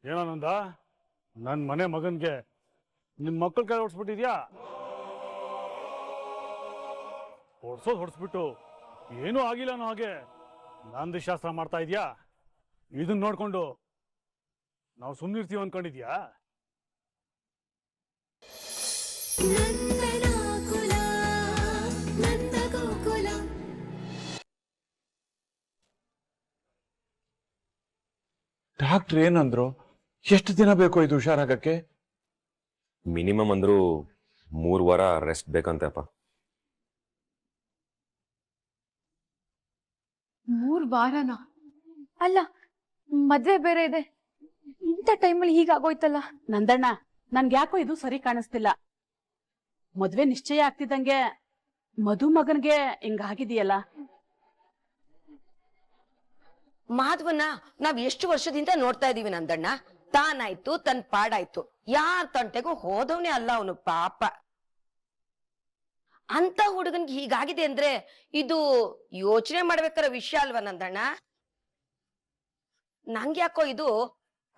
ಏನಂದ ನನ್ನ ಮನೆ ಮಗನ್ಗೆ ನಿಮ್ಮ ಮಕ್ಕಳ ಕೈ ಹೊಡ್ಸ್ಬಿಟ್ಟಿದ್ಯಾ? ಹೊಡ್ಸ್ಬಿಟ್ಟು ಏನೂ ಆಗಿಲ್ಲ ಅನ್ನೋ ಹಾಗೆ ನಂದಿ ಶಾಸ್ತ್ರ ಮಾಡ್ತಾ ಇದೀಯಾ? ಇದನ್ನ ನೋಡ್ಕೊಂಡು ನಾವು ಸುಮ್ಮನಿರ್ತೀವಿ ಅನ್ಕೊಂಡಿದ್ಯಾ? ಡಾಕ್ಟರ್ ಏನಂದ್ರು? ಎಷ್ಟು ದಿನ ಬೇಕು ಇದು ಹುಷಾರಾಗಕ್ಕೆ? ಮಿನಿಮಮ್ ಅಂದ್ರೂ 3 ವಾರ ರೆಸ್ಟ್ ಬೇಕಂತೆಪ್ಪ. 3 ವಾರನಾ? ಅಲ್ಲ, ಮದ್ವೆ ಬೇರೆ ಇದೆ. ಇಂಥ ಟೈಮಲ್ಲಿ ಹೀಗಾಗೋಯ್ತಲ್ಲ. ನಂದಣ್ಣ, ನನ್ಗೆ ಯಾಕೋ ಇದು ಸರಿ ಕಾಣಿಸ್ತಿಲ್ಲ. ಮದ್ವೆ ನಿಶ್ಚಯ ಆಗ್ತಿದ್ದಂಗೆ ಮಧುಮಗನ್ಗೆ ಹಿಂಗಾಗಿದೆಯಲ್ಲ. ಮಾಧವನ್ನ ನಾವ್ ಎಷ್ಟು ವರ್ಷದಿಂದ ನೋಡ್ತಾ ಇದೀವಿ ನಂದಣ್ಣ. ತಾನಾಯ್ತು, ತನ್ ಪಾಡಾಯ್ತು, ಯಾರ ತಂಟೆಗೂ ಹೋದವನೇ ಅಲ್ಲ ಅವನು. ಪಾಪ ಅಂತ ಹುಡುಗನ್ಗೆ ಹೀಗಾಗಿದೆ ಅಂದ್ರೆ ಇದು ಯೋಚನೆ ಮಾಡ್ಬೇಕಾರ ವಿಷಯ ಅಲ್ವಾ ನಂದಣ್ಣ? ನಂಗ್ಯಾಕೋ ಇದು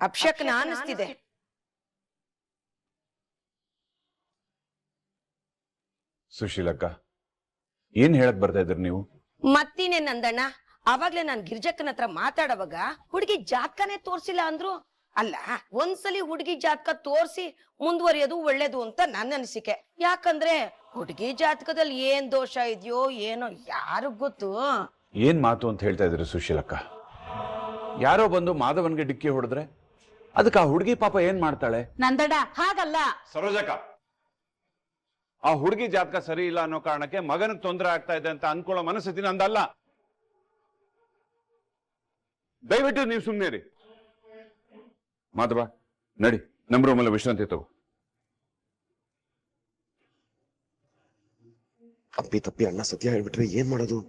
ಅಪಶಕನ ಅನಿಸ್ತಿದೆ. ಸುಶೀಲಕ್ಕ, ಏನ್ ಹೇಳಕ್ ಬರ್ತಾ ಇದ್ರಿ ನೀವು? ಮತ್ತೀನೇ ನಂದಣ್ಣ, ಅವಾಗ್ಲೇ ನಾನ್ ಗಿರ್ಜಕ್ಕನ ಹತ್ರ ಮಾತಾಡವಾಗ ಹುಡುಗಿ ಜಾತಕನೇ ತೋರ್ಸಿಲ್ಲ ಅಂದ್ರು. ಅಲ್ಲ, ಒಂದ್ಸಲಿ ಹುಡುಗಿ ಜಾತಕ ತೋರ್ಸಿ ಮುಂದುವರಿಯೋದು ಒಳ್ಳೇದು ಅಂತ ನನ್ನ ಅನಿಸಿಕೆ. ಯಾಕಂದ್ರೆ ಹುಡುಗಿ ಜಾತಕದಲ್ಲಿ ಏನ್ ದೋಷ ಇದೆಯೋ ಏನೋ ಯಾರಿಗ್ ಗೊತ್ತು. ಏನ್ ಮಾತು ಅಂತ ಹೇಳ್ತಾ ಇದ್ರಿ ಸುಶೀಲಕ್ಕ? ಯಾರೋ ಬಂದು ಮಾಧವನ್ಗೆ ಡಿಕ್ಕಿ ಹೊಡೆದ್ರೆ ಅದಕ್ಕೆ ಆ ಹುಡುಗಿ ಪಾಪ ಏನ್ ಮಾಡ್ತಾಳೆ? ನಂದಣ್ಣ, ಹಾಗಲ್ಲ. ಸರೋಜಕ್ಕ, ಆ ಹುಡುಗಿ ಜಾತಕ ಸರಿ ಇಲ್ಲ ಅನ್ನೋ ಕಾರಣಕ್ಕೆ ಮಗನಿಗೆ ತೊಂದರೆ ಆಗ್ತಾ ಇದೆ ಅಂತ ಅನ್ಕೊಳ್ಳೋ ಮನಸ್ಥಿತಿ ನಂದಲ್ಲ. ದಯವಿಟ್ಟು ನೀವು ಸುಮ್ಮನೆ ರೀ. ಮಾಧವ, ನಡಿ, ನಮ್ಮ ರೂಮಲ್ಲಿ ವಿಶ್ರಾಂತಿ ತಗೋ. ಅಪ್ಪಿ ತಪ್ಪಿ ಅಣ್ಣ ಸತ್ಯ ಹೇಳ್ಬಿಟ್ರೆ ಏನ್ ಮಾಡೋದು?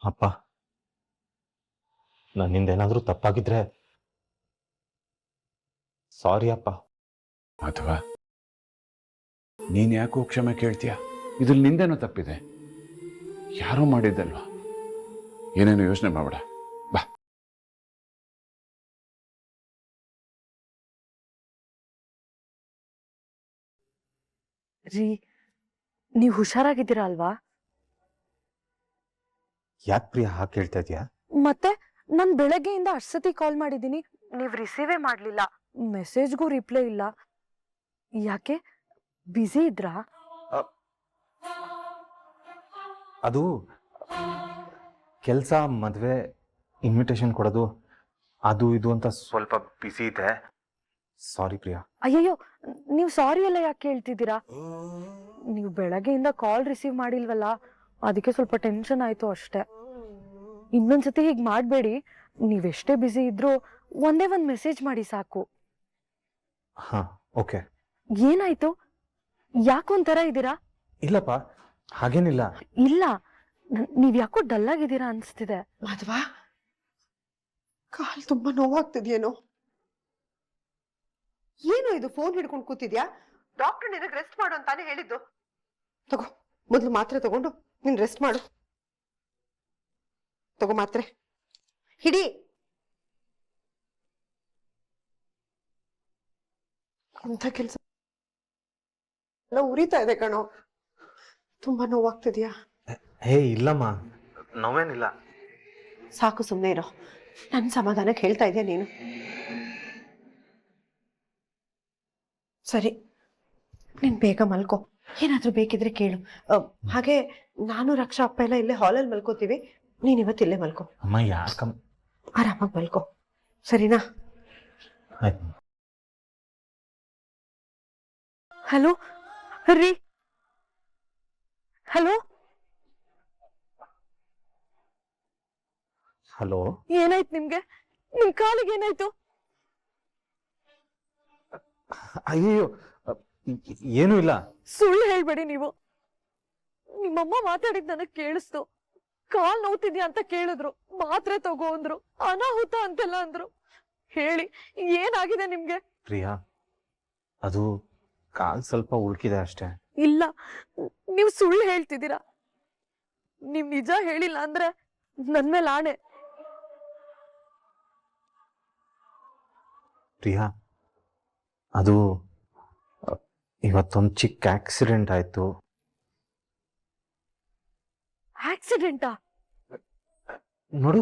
ಅಪ್ಪ, ನನ್ನಿಂದ ಏನಾದ್ರೂ ತಪ್ಪಾಗಿದ್ರೆ ಸಾರಿ ಅಪ್ಪ. ಮಾಧವ, ನೀನ್ ಯಾಕೋ ಕ್ಷಮೆ ಕೇಳ್ತೀಯ? ಇದ್ರಲ್ಲಿ ನಿಂದೇನೋ ತಪ್ಪಿದೆ, ಯಾರೋ ಮಾಡಿದ್ದಲ್ವಾ. ಏನೇನು ಯೋಚನೆ ಮಾಡಬೇಡ, ಬಾ. ರೀ, ನೀವ್ ಹುಷಾರಾಗಿದ್ದೀರಾ ಅಲ್ವಾ? ಯಾಕೆ ಪ್ರಿಯ ಹಾಗೆ ಕೇಳ್ತಾ ಇದೀಯಾ? ಮತ್ತೆ ನಾನ್ ಬೆಳಗ್ಗೆಯಿಂದ ಅಷ್ಟತಿ ಕಾಲ್ ಮಾಡಿದೀನಿ, ನೀವ್ ರಿಸೀವೇ ಮಾಡ್ಲಿಲ್ಲ. ಮೆಸೇಜ್ಗೂ ರಿಪ್ಲೈ ಇಲ್ಲ. ಯಾಕೆ, ಬ್ಯುಸಿ ಇದ್ರಾ? ಅದು ಕೆಲಸ, ಮದುವೆ, ಇನ್ವಿಟೇಷನ್ ಕೊಡೋದು, ಅದು ಇದು ಅಂತ ಸ್ವಲ್ಪ ಬಿಸಿ ಇದೆ. ಸಾರಿ ಪ್ರಿಯಾ. ಅಯ್ಯಯ್ಯೋ, ನೀವ್ ಸಾರಿ ಎಲ್ಲ ಯಾಕೆ ಹೇಳ್ತಿದ್ದೀರಾ? ನೀವು ಬೆಳಗ್ಗೆಯಿಂದ ಕಾಲ್ ರಿಸೀವ್ ಮಾಡಿಲ್ವಲ್ಲ, ಅದಕ್ಕೆ ಸ್ವಲ್ಪ ಟೆನ್ಷನ್ ಆಯ್ತು ಅಷ್ಟೇ. ಇನ್ನೊಂದ್ಸತಿ ಹೀಗ್ ಮಾಡ್ಬೇಡಿ. ನೀವೆಷ್ಟೇ ಬ್ಯುಸಿ ಇದ್ರೂ ಒಂದೇ ಒಂದ್ ಮೆಸೇಜ್ ಮಾಡಿ ಸಾಕು. ಹಾ, ಓಕೆ. ಏನಾಯ್ತು? ಯಾಕೊಂಥರ ಇದ್ದೀರಾ? ಇಲ್ಲಪ್ಪ, ಹಾಗೇನಿಲ್ಲ. ಇಲ್ಲ, ನೀವ್ ಯಾಕೋ ಡಲ್ ಆಗಿದ್ದೀರಾ ಅನ್ಸ್ತಿದೆ. ಮಾಧವ, ಕಾಲ್ ತುಂಬಾ ನೋವಾಗ್ತಿದ್ಯೇನೋ? ಏನು ಇದು ಫೋನ್ ಹಿಡ್ಕೊಂಡು ಕೂತಿದ್ಯಾ? ಡಾಕ್ಟರ್ ನಿನಗೆ ರೆಸ್ಟ್ ಮಾಡು ಅಂತಾನೆ ಹೇಳಿದ್ದು. ತಗೋ, ಮೊದ್ಲು ಮಾತ್ರೆ ತಗೊಂಡು ನೀನ್ ರೆಸ್ಟ್ ಮಾಡು. ತಗೋ ಮಾತ್ರೆ, ಹಿಡಿ. ಅಂತ ಕೆಲ್ಸ ಎಲ್ಲ ಉರಿತಾ ಇದೆ ಕಣೋ. ತುಂಬಾ ನೋವಾಗ್ತಿದ್ಯಾ? ಹೇ ಇಲ್ಲಮ್ಮ, ನೋವೇನಿಲ್ಲ. ಸಾಕು, ಸುಮ್ಮನೆ ಇರೋ. ನನ್ನ ಸಮಾಧಾನಕ್ಕೆ ಹೇಳ್ತಾ ಇದೆಯಾ ನೀನು? ಸರಿ, ನೀನ್ ಬೇಗ ಮಲ್ಕೋ. ಏನಾದ್ರೂ ಬೇಕಿದ್ರೆ ಕೇಳು. ಹಾಗೆ ನಾನು, ರಕ್ಷಾ, ಅಪ್ಪ ಎಲ್ಲ ಇಲ್ಲೇ ಹಾಲಲ್ಲಿ ಮಲ್ಕೋತೀವಿ. ನೀನ್ ಇವತ್ತಿಲ್ಲೇ ಮಲ್ಕೋ. ಅಮ್ಮ, ಯಾಕಮ್ಮ? ಆರಾಮಾಗಿ ಮಲ್ಕೋ, ಸರಿನಾ? ಆಯ್ತು. ಹಲೋ ರೀ, ಹಲೋ. ಹಲೋ, ಏನಾಯ್ತು ನಿಮ್ಗೆ? ನಿಮ್ ಕಾಲಿಗೆ ಏನಾಯ್ತು? ಅಯ್ಯೋ, ಏನೂ ಇಲ್ಲ. ಸುಳ್ಳು ಹೇಳ್ಬೇಡಿ ನೀವು. ನಿಮ್ಮಮ್ಮ ಮಾತಾಡಿದ್ ನನಗ್ ಕೇಳಿಸ್ತು. ಕಾಲ್ ನೋವ್ತಿದ್ಯಾ ಅಂತ ಕೇಳಿದ್ರು, ಮಾತ್ರೆ ತಗೋ ಅಂದ್ರು, ಅನಾಹುತ ಅಂತೆಲ್ಲ ಅಂದ್ರು. ಹೇಳಿ, ಏನಾಗಿದೆ ನಿಮ್ಗೆ? ಪ್ರಿಯಾ, ಅದು ಕಾಲ್ ಸ್ವಲ್ಪ ಉಳ್ಕಿದೆ ಅಷ್ಟೇ. ಇಲ್ಲ, ನೀವ್ ಸುಳ್ಳು ಹೇಳ್ತಿದ್ದೀರಾ. ನೀವ್ ನಿಜ ಹೇಳಿಲ್ಲ ಅಂದ್ರೆ ನನ್ ಮೇಲೆ ಆಣೆ ಪ್ರಿಯಾ, ಅದು ಇವತ್ತೊಂದು ಚಿಕ್ಕ ಆಕ್ಸಿಡೆಂಟ್ ಆಯಿತು. ಆಕ್ಸಿಡೆಂಟಾ? ನೋಡು,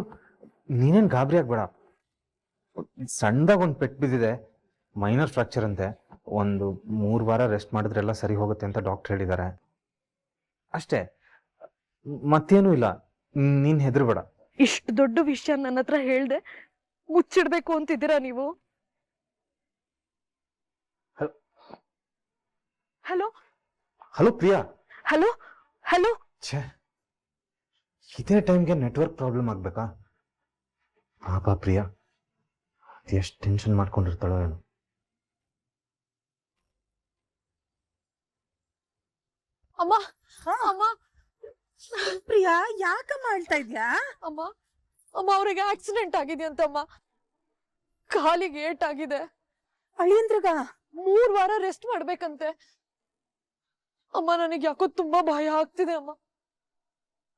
ನೀನೇನು ಗಾಬರಿ ಆಗ್ಬೇಡ. ಸಣ್ಣದಾಗ ಒಂದು ಪೆಟ್ಟು ಬಿದ್ದಿದೆ, ಮೈನರ್ ಫ್ರಾಕ್ಚರ್ ಅಂತೆ. ಒಂದು 3 ವಾರ ರೆಸ್ಟ್ ಮಾಡಿದ್ರೆಲ್ಲ ಸರಿ ಹೋಗುತ್ತೆ ಅಂತ ಡಾಕ್ಟರ್ ಹೇಳಿದ್ದಾರೆ ಅಷ್ಟೇ, ಮತ್ತೇನೂ ಇಲ್ಲ. ನೀನ್ ಹೆದರ್ಬೇಡ. ಇಷ್ಟು ದೊಡ್ಡ ವಿಷಯ ನನ್ನ ಹತ್ರ ಹೇಳ್ದೆ ಮುಚ್ಚಿಡ್ಬೇಕು ಅಂತಿದ್ದೀರಾ ನೀವು? Hello hello Priya. Hello hello. ಛೇ, ಇದೇ ಟೈಮ್ಗೆ ನೆಟ್ವರ್ಕ್ ಪ್ರಾಬ್ಲಮ್ ಆಗ್ಬೇಕಾ? ಪಾಪ ಪ್ರಿಯಾ ಎಷ್ಟು ಟೆನ್ಷನ್ ಮಾಡ್ಕೊಂಡಿರ್ತಾಳೋ ಏನು. ಅಮ್ಮ ಅಮ್ಮ, ಪ್ರಿಯಾ ಯಾಕಮ್ಮ ಹೇಳ್ತಾ ಇದ್ಯಾ? ಅಮ್ಮ ಅಮ್ಮ, ಅವ್ರಿಗೆ ಆಕ್ಸಿಡೆಂಟ್ ಆಗಿದೆಯಂತಮ್ಮ. ಕಾಲಿಗೆ ಏಟಾಗಿದೆ. ಅಳಿಯಂದ್ರಗ 3 ವಾರ ರೆಸ್ಟ್ ಮಾಡ್ಬೇಕಂತೆ. ಅಮ್ಮ, ನನಗೆ ಯಾಕೋ ತುಂಬಾ ಭಯ ಆಗ್ತಿದೆ ಅಮ್ಮ.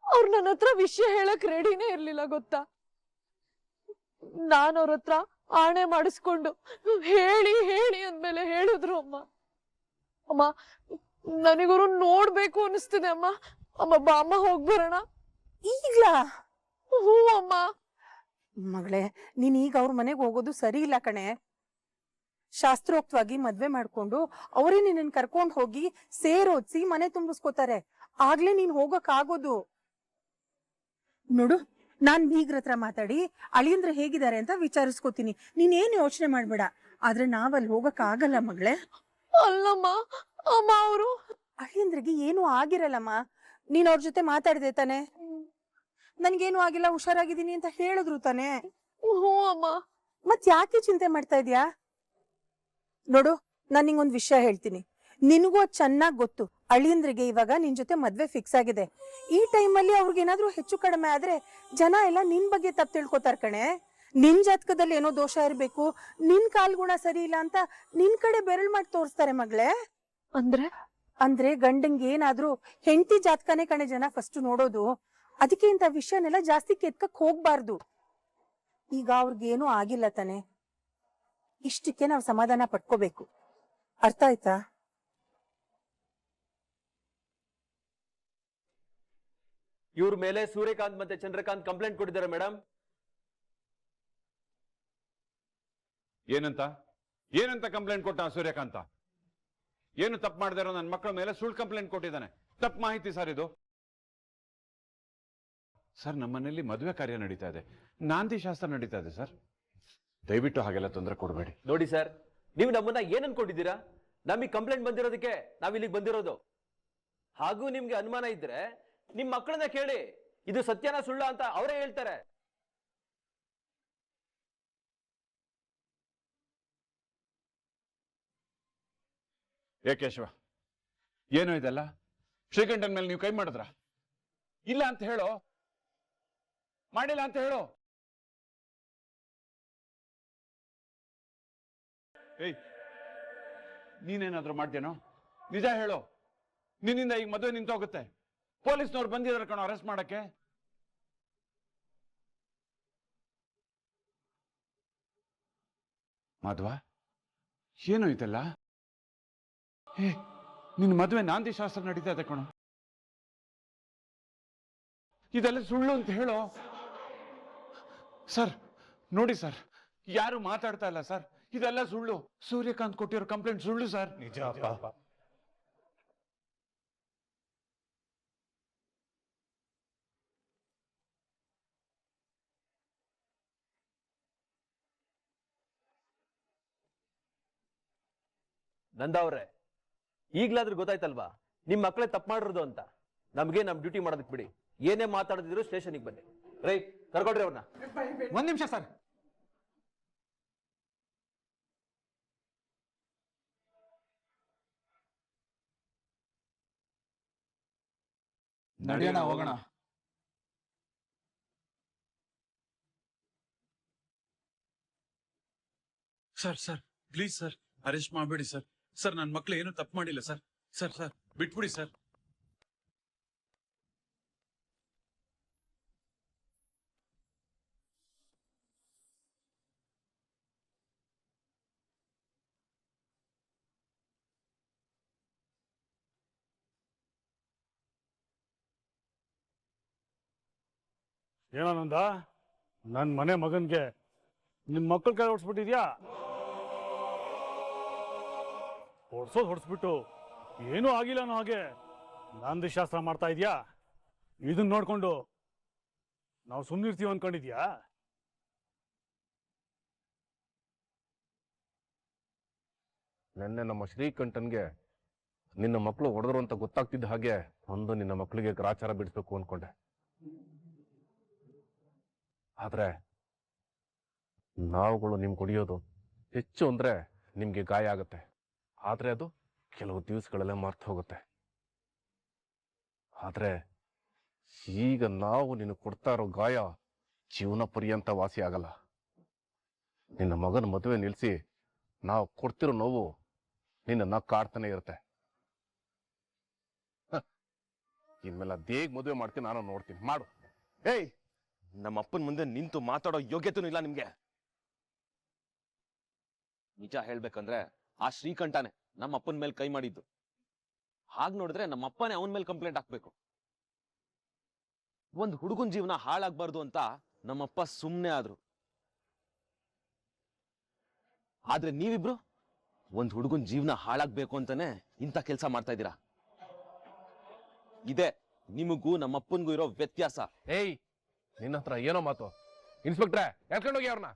ಅವ್ರು ನನ್ನ ಹತ್ರ ವಿಷಯ ಹೇಳಕ್ ರೆಡಿನೇ ಇರ್ಲಿಲ್ಲ ಗೊತ್ತಾ. ನಾನು ಅವ್ರ ಹತ್ರ ಆಣೆ ಮಾಡಿಸ್ಕೊಂಡು ಹೇಳಿ ಹೇಳಿ ಅಂದ್ಮೇಲೆ ಹೇಳಿದ್ರು ಅಮ್ಮ. ಅಮ್ಮ, ನನಗವ್ರು ನೋಡ್ಬೇಕು ಅನಿಸ್ತಿದೆ ಅಮ್ಮ. ಅಮ್ಮ ಬಾ ಅಮ್ಮ, ಹೋಗ್ಬರೋಣ. ಈಗ್ಲಾ? ಹ್ಞೂ ಅಮ್ಮ. ಮಗಳೇ, ನೀನ್ ಈಗ ಅವ್ರ ಮನೆಗೆ ಹೋಗೋದು ಸರಿ ಇಲ್ಲ ಕಣೆ. ಶಾಸ್ತ್ರೋಕ್ತವಾಗಿ ಮದ್ವೆ ಮಾಡ್ಕೊಂಡು ಅವರೇ ನಿನ್ನ ಕರ್ಕೊಂಡ್ ಹೋಗಿ ಸೇರೋದ್ಸಿ ಮನೆ ತುಂಬಿಸ್ಕೋತಾರೆ. ಆಗ್ಲೇ ನೀನ್ ಹೋಗಕ್ ಆಗೋದು. ನೋಡು, ನಾನ್ ಬೀಗ್ರ ಹತ್ರ ಮಾತಾಡಿ ಅಳಿಯಂದ್ರ ಹೇಗಿದ್ದಾರೆ ಅಂತ ವಿಚಾರಿಸ್ಕೋತೀನಿ. ನೀನೇನು ಯೋಚನೆ ಮಾಡ್ಬೇಡ. ಆದ್ರೆ ನಾವಲ್ಲಿ ಹೋಗಕ್ ಆಗಲ್ಲ ಮಗಳೇ. ಅಲ್ಲಮ್ಮ, ಅಮ್ಮ ಅವರು ಅಳಿಯಂದ್ರಿಗೆ ಏನು ಆಗಿರಲ್ಲಮ್ಮ. ನೀನ್ ಅವ್ರ ಜೊತೆ ಮಾತಾಡಿದೆ ತಾನೆ? ನನ್ಗೇನು ಆಗಿಲ್ಲ, ಹುಷಾರಾಗಿದ್ದೀನಿ ಅಂತ ಹೇಳಿದ್ರು ತಾನೆ? ಹ್ಞೂ ಅಮ್ಮ. ಮತ್ ಯಾಕೆ ಚಿಂತೆ ಮಾಡ್ತಾ ಇದ್ಯಾ? ನೋಡು, ನಾನ್ ನಿಂಗೊಂದ್ ವಿಷಯ ಹೇಳ್ತೀನಿ. ನಿನಗೂ ಚೆನ್ನಾಗ್ ಗೊತ್ತು, ಅಳಿಯಂದ್ರಿಗೆ ಇವಾಗ ನಿನ್ ಜೊತೆ ಮದ್ವೆ ಫಿಕ್ಸ್ ಆಗಿದೆ. ಈ ಟೈಮಲ್ಲಿ ಅವ್ರಿಗೇನಾದ್ರೂ ಹೆಚ್ಚು ಕಡಿಮೆ ಆದ್ರೆ ಜನ ಎಲ್ಲ ನಿನ್ ಬಗ್ಗೆ ತಪ್ಪು ತಿಳ್ಕೊತಾರ ಕಣೆ. ನಿನ್ ಜಾತಕದಲ್ಲಿ ಏನೋ ದೋಷ ಇರ್ಬೇಕು, ನಿನ್ ಕಾಲ್ಗುಣ ಸರಿ ಇಲ್ಲ ಅಂತ ನಿನ್ ಕಡೆ ಬೆರಳು ಮಾಡಿ ತೋರಿಸ್ತಾರೆ ಮಗಳೇ. ಅಂದ್ರೆ ಗಂಡಂಗೆ ಏನಾದ್ರೂ ಹೆಂಡತಿ ಜಾತಕನೇ ಕಣೆ ಜನ ಫಸ್ಟ್ ನೋಡೋದು. ಅದಕ್ಕೆ ಇಂಥ ವಿಷಯನೆಲ್ಲ ಜಾಸ್ತಿ ಕೆತ್ಕಕ್ ಹೋಗ್ಬಾರ್ದು. ಈಗ ಅವ್ರಿಗೇನು ಆಗಿಲ್ಲ ತಾನೆ, ಇಷ್ಟಕ್ಕೆ ನಾವು ಸಮಾಧಾನ ಪಡ್ಕೋಬೇಕು. ಅರ್ಥ ಆಯ್ತಾ? ಇವ್ರ ಮೇಲೆ ಸೂರ್ಯಕಾಂತ್ ಮತ್ತೆ ಚಂದ್ರಕಾಂತ್ ಕಂಪ್ಲೇಂಟ್ ಕೊಟ್ಟಿದ್ದಾರೆ ಮೇಡಮ್. ಏನಂತ ಏನಂತ ಕಂಪ್ಲೇಂಟ್ ಕೊಟ್ಟ ಸೂರ್ಯಕಾಂತ? ಏನು ತಪ್ಪು ಮಾಡದಿರೋ ನನ್ನ ಮಕ್ಕಳ ಮೇಲೆ ಸುಳ್ಳು ಕಂಪ್ಲೇಂಟ್ ಕೊಟ್ಟಿದ್ದಾನೆ. ತಪ್ಪು ಮಾಹಿತಿ ಸರ್ ಇದು. ಸರ್, ನಮ್ಮನೇಲಿ ಮದುವೆ ಕಾರ್ಯ ನಡೀತಾ ಇದೆ, ನಾಂದಿ ಶಾಸ್ತ್ರ ನಡೀತಾ ಇದೆ ಸರ್. ದಯವಿಟ್ಟು ಹಾಗೆಲ್ಲ ತೊಂದರೆ ಕೊಡಬೇಡಿ. ನೋಡಿ ಸರ್, ನೀವು ನಮ್ಮನ್ನ ಏನ್ ಅನ್ಕೊಂಡಿದ್ದೀರಾ? ನಮಗೆ ಕಂಪ್ಲೇಂಟ್ ಬಂದಿರೋದಕ್ಕೆ ನಾವ್ ಇಲ್ಲಿಗೆ ಬಂದಿರೋದು. ಹಾಗೂ ನಿಮ್ಗೆ ಅನುಮಾನ ಇದ್ರೆ ನಿಮ್ ಮಕ್ಕಳನ್ನ ಕೇಳಿ, ಇದು ಸತ್ಯನ ಸುಳ್ಳ ಅಂತ ಅವರೇ ಹೇಳ್ತಾರೆ. ಕೇಶವ, ಏನು ಇದೆಲ್ಲ? ಶ್ರೀಕಂಠನ್ ಮೇಲೆ ನೀವು ಕೈ ಮಾಡಿದ್ರ? ಇಲ್ಲ ಅಂತ ಹೇಳೋ, ಮಾಡಿಲ್ಲ ಅಂತ ಹೇಳೋ. ಏಯ್, ನೀನೇನಾದ್ರೂ ಮಾಡ್ತೇನೋ? ನಿಜ ಹೇಳೋ. ನಿನ್ನಿಂದ ಈಗ ಮದುವೆ ನಿಂತೋಗುತ್ತೆ. ಪೊಲೀಸ್ನವ್ರು ಬಂದಿದ್ದಾರೆ ಕಣೋ ಅರೆಸ್ಟ್ ಮಾಡಕ್ಕೆ. ಮಾಧವ, ಏನು ಇದೆಲ್ಲ? ಏ, ನಿನ್ನ ಮದುವೆ ನಾಂದಿ ಶಾಸ್ತ್ರ ನಡೀತಾ ಇದೆ ಕಣೋ. ಇದೆಲ್ಲ ಸುಳ್ಳು ಅಂತ ಹೇಳೋ. ಸರ್ ನೋಡಿ ಸರ್, ಯಾರು ಮಾತಾಡ್ತಾ ಇಲ್ಲ ಸರ್. ಇದೆಲ್ಲ ಸುಳ್ಳು. ಸೂರ್ಯಕಾಂತ್ ಕೊಟ್ಟಿರೋ ಕಂಪ್ಲೇಂಟ್ ಸುಳ್ಳು ಸರ್. ನಿಜ. ನಂದ ಅವ್ರೆ, ಈಗ್ಲಾದ್ರೂ ಗೊತ್ತಾಯ್ತಲ್ವಾ ನಿಮ್ ಮಕ್ಕಳೇ ತಪ್ಪು ಮಾಡಿರೋದು ಅಂತ. ನಮ್ಗೆ ನಮ್ ಡ್ಯೂಟಿ ಮಾಡೋದಕ್ ಬಿಡಿ. ಏನೇ ಮಾತಾಡಿದ್ರು ಸ್ಟೇಷನ್ಗೆ ಬನ್ನಿ. ರೈ, ಕರ್ಕೊಡ್ರಿ ಅವ್ರನ್ನ. 1 ನಿಮಿಷ ಸರ್. ನಡೆಯೋಣ, ಹೋಗೋಣ. Sir sir please sir, arrest ಮಾಡಬೇಡಿ ಸರ್. ಸರ್, ನನ್ನ ಮಕ್ಳು ಏನು ತಪ್ಪು ಮಾಡಿಲ್ಲ ಸರ್. ಸರ್ ಸರ್ ಬಿಟ್ಬಿಡಿ ಸರ್. ಏನಂದ ನನ್ನ ಮನೆ ಮಗನ್ಗೆ ನಿಮ್ಮ ಮಕ್ಕಳ ಕೈ ಹೊಡ್ಸ್ಬಿಟ್ಟಿದ್ಯಾ? ಹೊಡ್ಸ್ಬಿಟ್ಟು ಏನೂ ಆಗಿಲ್ಲ ಅನ್ನೋ ಹಾಗೆ ನಂದಿ ಶಾಸ್ತ್ರ ಮಾಡ್ತಾ ಇದೀಯಾ? ಇದನ್ನ ನೋಡ್ಕೊಂಡು ನಾವು ಸುಮ್ಮನಿರ್ತೀವಿ ಅನ್ಕೊಂಡಿದ್ಯಾ? ನಿನ್ನೆ ನಮ್ಮ ಶ್ರೀಕಂಠನ್ಗೆ ನಿನ್ನ ಮಕ್ಕಳು ಹೊಡೆದ್ರು ಅಂತ ಗೊತ್ತಾಗ್ತಿದ್ದ ಹಾಗೆ ಒಂದು ನಿನ್ನ ಮಕ್ಕಳಿಗೆ ಗ್ರಾಚಾರ ಬಿಡಿಸ್ಬೇಕು ಅನ್ಕೊಂಡೆ. ಆದ್ರೆ ನಾವುಗಳು ನಿಮ್ಗೆ ಹೊಡಿಯೋದು ಹೆಚ್ಚು ಅಂದ್ರೆ ನಿಮ್ಗೆ ಗಾಯ ಆಗುತ್ತೆ. ಆದ್ರೆ ಅದು ಕೆಲವು ದಿವಸಗಳಲ್ಲೇ ಮರ್ತು ಹೋಗುತ್ತೆ. ಆದ್ರೆ ಈಗ ನಾವು ನಿನಗೆ ಕೊಡ್ತಾ ಇರೋ ಗಾಯ ಜೀವನ ಪರ್ಯಂತ ವಾಸಿ ಆಗಲ್ಲ. ನಿನ್ನ ಮಗನ ಮದುವೆ ನಿಲ್ಲಿಸಿ ನಾವು ಕೊಡ್ತಿರೋ ನೋವು ನಿನ್ನ ಕಾಡ್ತಾನೆ ಇರುತ್ತೆ. ಇನ್ಮೇಲೆ ಅದೇಗ್ ಮದುವೆ ಮಾಡ್ತೀನಿ ನಾನು ನೋಡ್ತೀನಿ. ಮಾಡು. ಏಯ್, ನಮ್ಮ ಅಪ್ಪನ ಮುಂದೆ ನಿಂತು ಮಾತಾಡೋ ಯೋಗ್ಯತೆನೂ ಇಲ್ಲ ನಿಮ್ಗೆ. ನಿಜ ಹೇಳ್ಬೇಕಂದ್ರೆ ಆ ಶ್ರೀಕಂಠನೇ ನಮ್ಮ ಅಪ್ಪನ ಮೇಲೆ ಕೈ ಮಾಡಿದ್ದು. ಹಾಗೆ ನೋಡಿದ್ರೆ ನಮ್ಮ ಅಪ್ಪನೇ ಅವನ ಮೇಲೆ ಕಂಪ್ಲೇಂಟ್ ಹಾಕ್ಬೇಕು. ಒಂದ್ ಹುಡುಗನ ಜೀವನ ಹಾಳಾಗ್ಬಾರ್ದು ಅಂತ ನಮ್ಮಪ್ಪ ಸುಮ್ಮನೆ ಆದ್ರು. ಆದ್ರೆ ನೀವಿಬ್ರು ಒಂದ್ ಹುಡುಗನ ಜೀವನ ಹಾಳಾಗ್ಬೇಕು ಅಂತಾನೆ ಇಂಥ ಕೆಲಸ ಮಾಡ್ತಾ ಇದ್ದೀರಾ. ಇದೆ ನಿಮಗೂ ನಮ್ಮಪ್ಪನ್ಗೂ ಇರೋ ವ್ಯತ್ಯಾಸ. ಏಯ್, ನಿನ್ನ ಹತ್ರ ಏನೋ ಮಾತು. ಇನ್ಸ್ಪೆಕ್ಟ್ರೆ, ಎಳ್ಕೊಂಡೋಗಿ ಅವ್ರನ್ನ.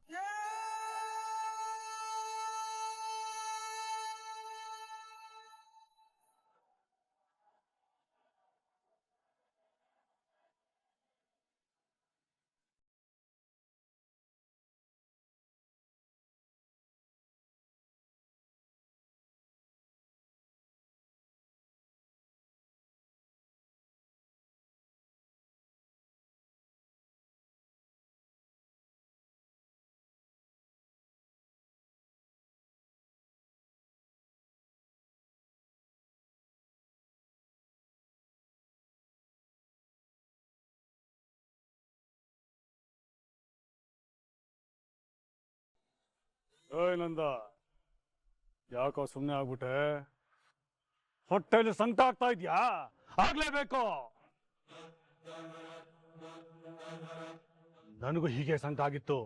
ಏಯ್ ನಂದ, ಯಾಕೋ ಸುಮ್ಮನೆ ಆಗ್ಬಿಟ್ಟೆ? ಹೊಟ್ಟೆಲಿ ಸಂಕಟ ಆಗ್ತಾ ಇದ್ಯಾ? ಆಗ್ಲೇಬೇಕು. ನನಗೂ ಹೀಗೆ ಸಂಕಟ ಆಗಿತ್ತು.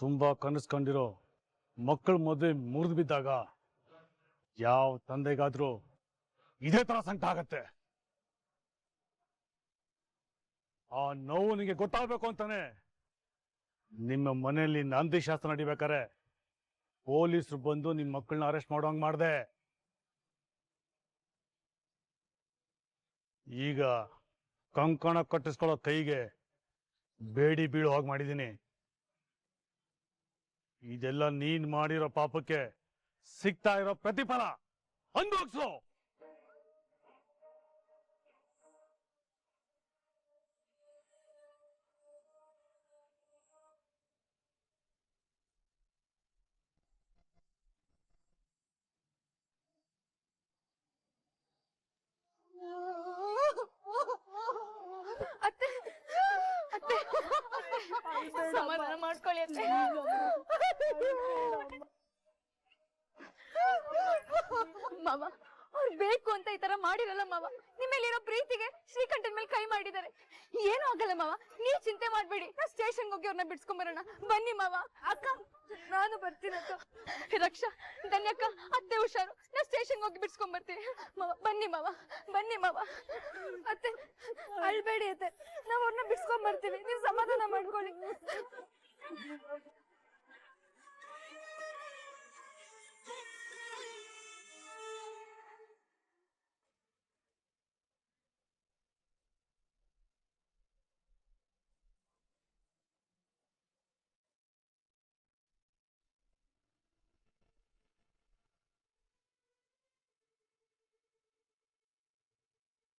ತುಂಬಾ ಕನಸ್ಕೊಂಡಿರೋ ಮಕ್ಕಳ ಮದುವೆ ಮುರಿದು ಬಿದ್ದಾಗ ಯಾವ ತಂದೆಗಾದ್ರೂ ಇದೇ ತರ ಸಂಕಟ ಆಗತ್ತೆ. ಆ ನೋವು ನಿಮಗೆ ಗೊತ್ತಾಗಬೇಕು ಅಂತಾನೆ ನಿಮ್ಮ ಮನೆಯಲ್ಲಿ ನಂದಿ ಶಾಸ್ತ್ರ ನಡಿಬೇಕಾರೆ ಪೊಲೀಸರು ಬಂದು ನಿಮ್ಮ ಮಕ್ಕಳನ್ನ ಅರೆಸ್ಟ್ ಮಾಡೋಂಗ್ ಮಾಡ್ದೆ. ಈಗ ಕಂಕಣ ಕಟ್ಟಿಸ್ಕೊಳ್ಳೋ ಕೈಗೆ ಬೇಡಿ ಬೀಳೋ ಹಾಗೆ ಮಾಡಿದ್ದೀನಿ. ಇದೆಲ್ಲ ನೀನ್ ಮಾಡಿರೋ ಪಾಪಕ್ಕೆ ಸಿಗ್ತಾ ಇರೋ ಪ್ರತಿಫಲ ಅನುಭವಿಸು. ಸಮಾಧಾನ ಮಾಡ್ಕೊಳ್ಳಿ ಅತ್ತೆ. ಮಾವ, ಅವ್ರು ಬೇಕು ಅಂತ ಈ ತರ ಮಾಡಿರಲ್ಲ ಮಾವ. ನಿಮ್ಮೇಲಿರೋ ಪ್ರೀತಿಗೆ ಶ್ರೀಕಂಠನ್ ಮೇಲೆ ಕೈ ಮಾಡಿದ್ದಾರೆ. ಏನೂ ಆಗಲ್ಲ ಮಾವ, ನೀವ್ ಚಿಂತೆ ಮಾಡ್ಬೇಡಿ. ನಾ ಸ್ಟೇಷನ್ಗೆ ಹೋಗಿ ಅವ್ರನ್ನ ಬಿಡ್ಸ್ಕೊಂಡ್ ಬರೋಣ. ಬನ್ನಿ ಮಾವ. ಅಕ್ಕ, ನಾನು ಬರ್ತೀನಕ್ಕ. ರಕ್ಷಾ, ಧನ್ಯಕ್ಕ, ಅತ್ತೆ ಹುಷಾರು. ನಾ ಸ್ಟೇಷನ್ಗೆ ಹೋಗಿ ಬಿಡ್ಸ್ಕೊಂಡ್ ಬರ್ತೀನಿ. ಮಾವ ಬನ್ನಿ ಮಾವ, ಬನ್ನಿ ಮಾವ. ಅತ್ತೆ ಅಳ್ಬೇಡಿ ಅತ್ತೆ, ನಾವ್ ಅವ್ರನ್ನ ಬಿಡ್ಸ್ಕೊಂಡ್ ಬರ್ತೀವಿ. ನೀವ್ ಸಮಾಧಾನ ಮಾಡ್ಕೊಳ್ಳಿ.